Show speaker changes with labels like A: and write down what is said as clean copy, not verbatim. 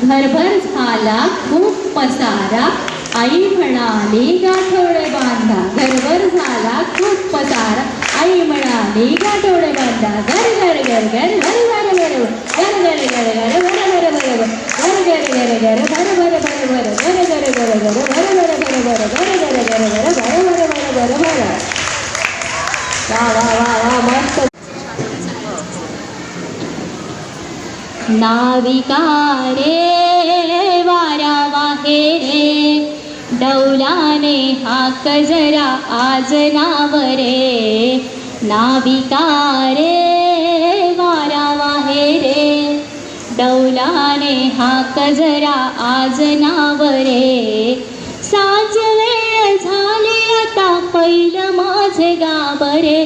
A: घरभर झाला खूप पसारा, आई म्हणाली गाठोडे बांधा. घरभर झाला खूप पसारा, आई म्हणाली गाठोडे बांधा. घर घर घर घर घर घर घर घर घर घर घर घर घर घर घर घर घर घर घर भर भर भर भर घर घर घर घर भर भर भर भर घर घर घर घर भर भर भर भर भर. वा वा वा वा मस्त. नाविका रे वारा वाहे रे, डौलाने हाक जरा आज नाव रे. नाविका रे वारा वाहे रे, डौलाने हाक जरा आज नाव रे. साज वेळ झाली आता पहिलं माझे गाव रे.